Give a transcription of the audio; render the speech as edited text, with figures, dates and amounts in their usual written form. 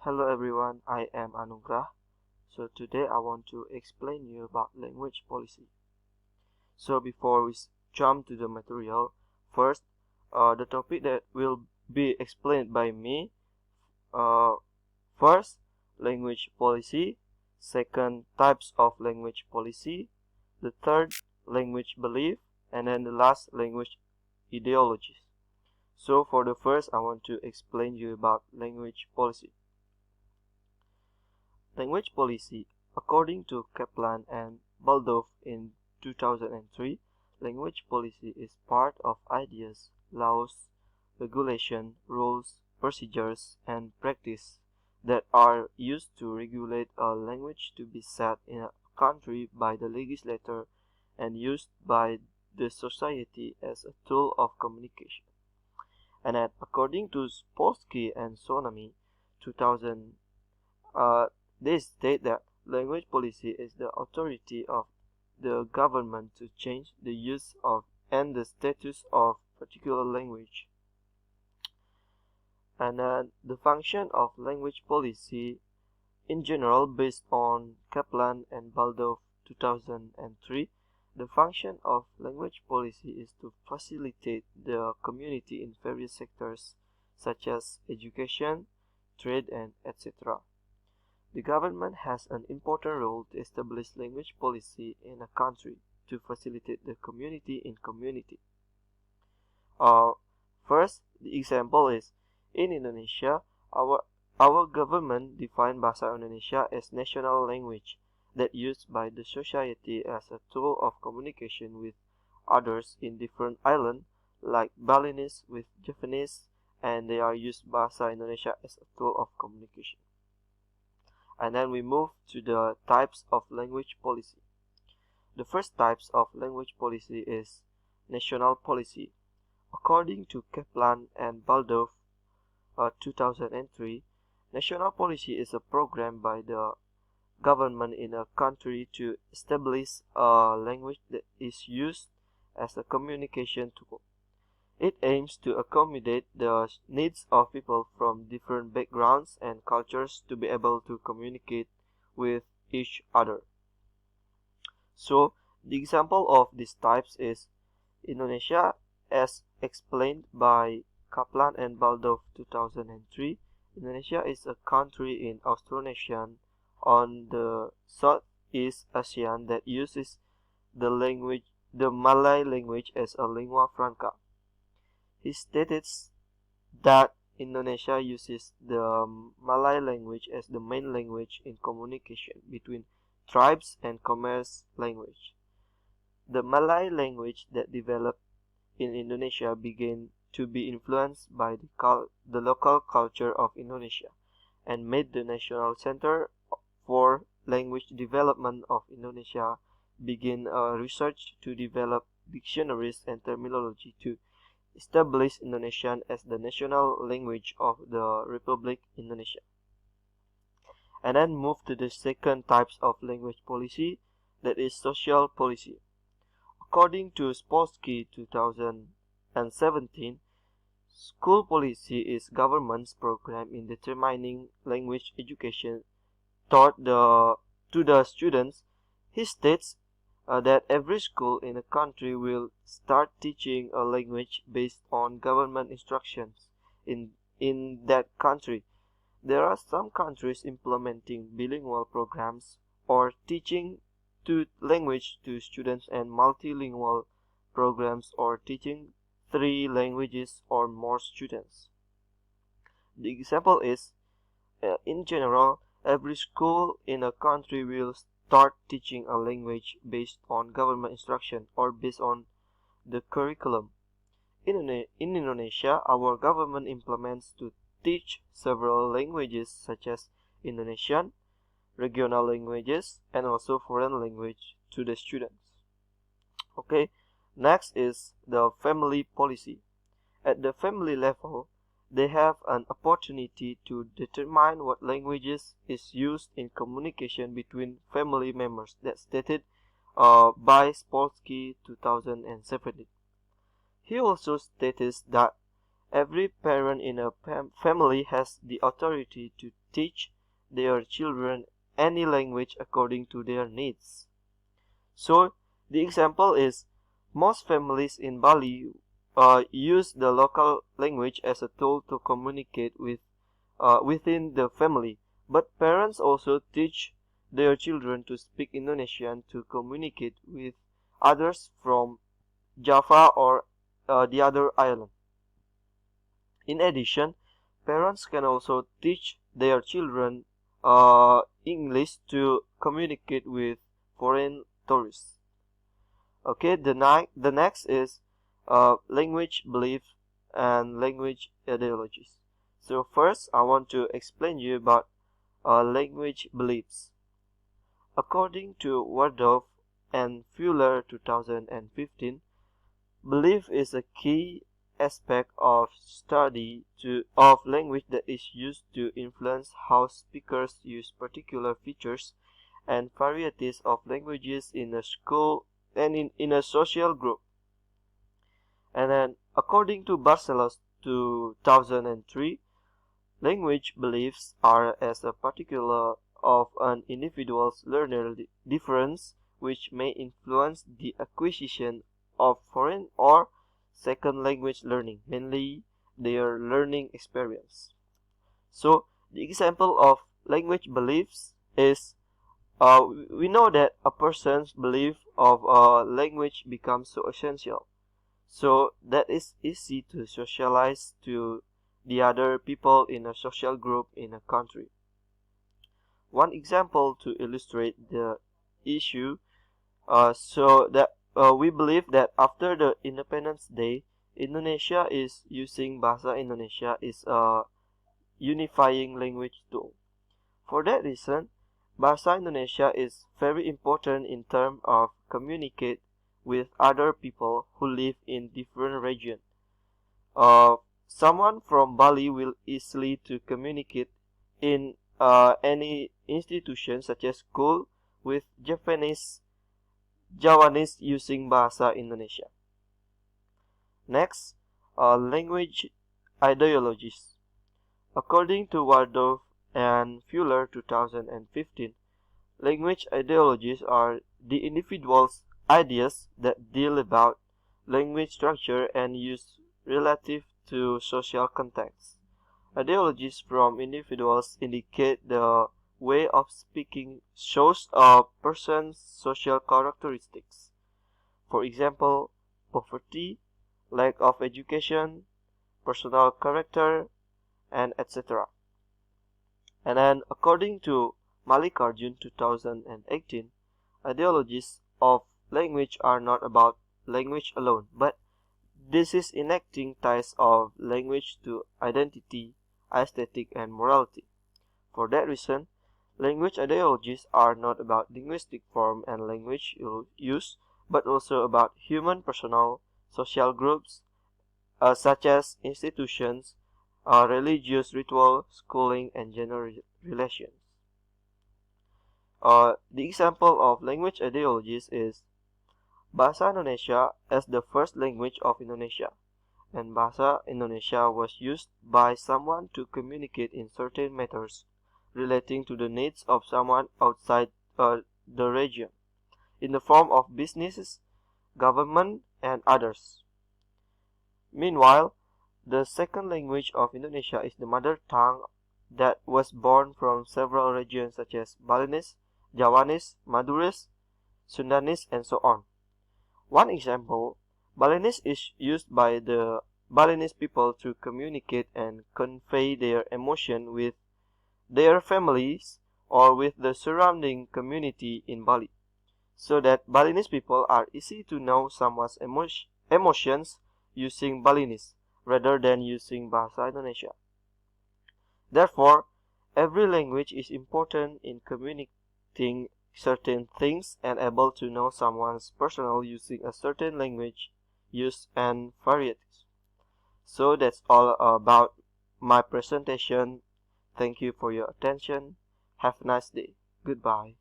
Hello everyone, I am Anugrah. So today I want to explain you about language policy. So before we jump to the material, first the topic that will be explained by me. Uh, First, language policy. Second, types of language policy. The third, language belief, and then the last, language ideologies. So for the first, I want to explain you about language policy. Language policy. According to Kaplan and Baldoff in 2003, language policy is part of ideas, laws, regulation, rules, procedures, and practice that are used to regulate a language to be said in a country by the legislator and used by the society as a tool of communication. And that according to Spolsky and Sonami 2000, they state that language policy is the authority of the government to change the use of and the status of particular language. And the function of language policy in general, based on Kaplan and Baldoff 2003, the function of language policy is to facilitate the community in various sectors such as education, trade, and etc. The government has an important role to establish language policy in a country to facilitate the community in community. First, the example is in Indonesia, our government defined Bahasa Indonesia as national language that used by the society as a tool of communication with others in different islands, like Balinese with Javanese, and they are used Bahasa Indonesia as a tool of communication. And then we move to the types of language policy. The first types of language policy is national policy. According to Kaplan and Baldoff 2003, national policy is a program by the government in a country to establish a language that is used as a communication tool. It aims to accommodate the needs of people from different backgrounds and cultures to be able to communicate with each other. So, the example of these types is Indonesia, as explained by Kaplan and Baldoff 2003. Indonesia is a country in Austronesian on the Southeast Asian that uses the Malay language as a lingua franca. He stated that Indonesia uses the Malay language as the main language in communication between tribes and commerce language. The Malay language that developed in Indonesia began to be influenced by the local culture of Indonesia and made the National Center for Language Development of Indonesia begin research to develop dictionaries and terminology to establish Indonesian as the national language of the Republic Indonesia. And then move to the second types of language policy, that is social policy. According to Spolsky 2017, school policy is government's program in determining language education taught to the students. He states that every school in a country will start teaching a language based on government instructions in that country. There are some countries implementing bilingual programs or teaching language to students and multilingual programs or teaching 3 languages or more students. The example is, in general, every school in a country will start teaching a language based on government instruction or based on the curriculum. In Indonesia, our government implements to teach several languages such as Indonesian, regional languages, and also foreign language to the students. Okay, next is the family policy. At the family level, they have an opportunity to determine what languages is used in communication between family members. That's stated by Spolsky 2017. He also states that every parent in a family has the authority to teach their children any language according to their needs. So the example is most families in Bali use the local language as a tool to communicate within the family, but parents also teach their children to speak Indonesian to communicate with others from Java or the other island. In addition, parents can also teach their children English to communicate with foreign tourists. Okay, the next is language belief and language ideologies. So first, I want to explain you about language beliefs. According to Wardorf and Fuller 2015, belief is a key aspect of study of language that is used to influence how speakers use particular features and varieties of languages in a school and in a social group. And then, according to Barcelos 2003, language beliefs are as a particular of an individual's learner difference which may influence the acquisition of foreign or second language learning, mainly their learning experience. So the example of language beliefs is we know that a person's belief of a language becomes so essential, so that is easy to socialize to the other people in a social group in a country. One example to illustrate the issue, so that we believe that after the Independence Day, Indonesia is using Bahasa Indonesia is a unifying language tool. For that reason, Bahasa Indonesia is very important in terms of communicate with other people who live in different regions. Someone from Bali will easily to communicate in any institution such as school with Javanese using Bahasa Indonesia. Next, language ideologies. According to Wardorf and Fuller 2015, language ideologies are the individual's ideas that deal about language structure and use relative to social context. Ideologies from individuals indicate the way of speaking shows a person's social characteristics. For example, poverty, lack of education, personal character, and etc. And then, according to Mallikarjun 2018, ideologies of language are not about language alone, but this is enacting ties of language to identity, aesthetic, and morality. For that reason, language ideologies are not about linguistic form and language use, but also about human personal, social groups, such as institutions, religious ritual, schooling, and gender relations. The example of language ideologies is Bahasa Indonesia as the first language of Indonesia, and Bahasa Indonesia was used by someone to communicate in certain matters relating to the needs of someone outside the region, in the form of businesses, government, and others. Meanwhile, the second language of Indonesia is the mother tongue that was born from several regions such as Balinese, Javanese, Madurese, Sundanese, and so on. One example, Balinese is used by the Balinese people to communicate and convey their emotion with their families or with the surrounding community in Bali, so that Balinese people are easy to know someone's emotions using Balinese rather than using Bahasa Indonesia. Therefore, every language is important in communicating certain things and able to know someone's personal using a certain language use and varieties. So that's all about my presentation. Thank you for your attention. Have a nice day. Goodbye.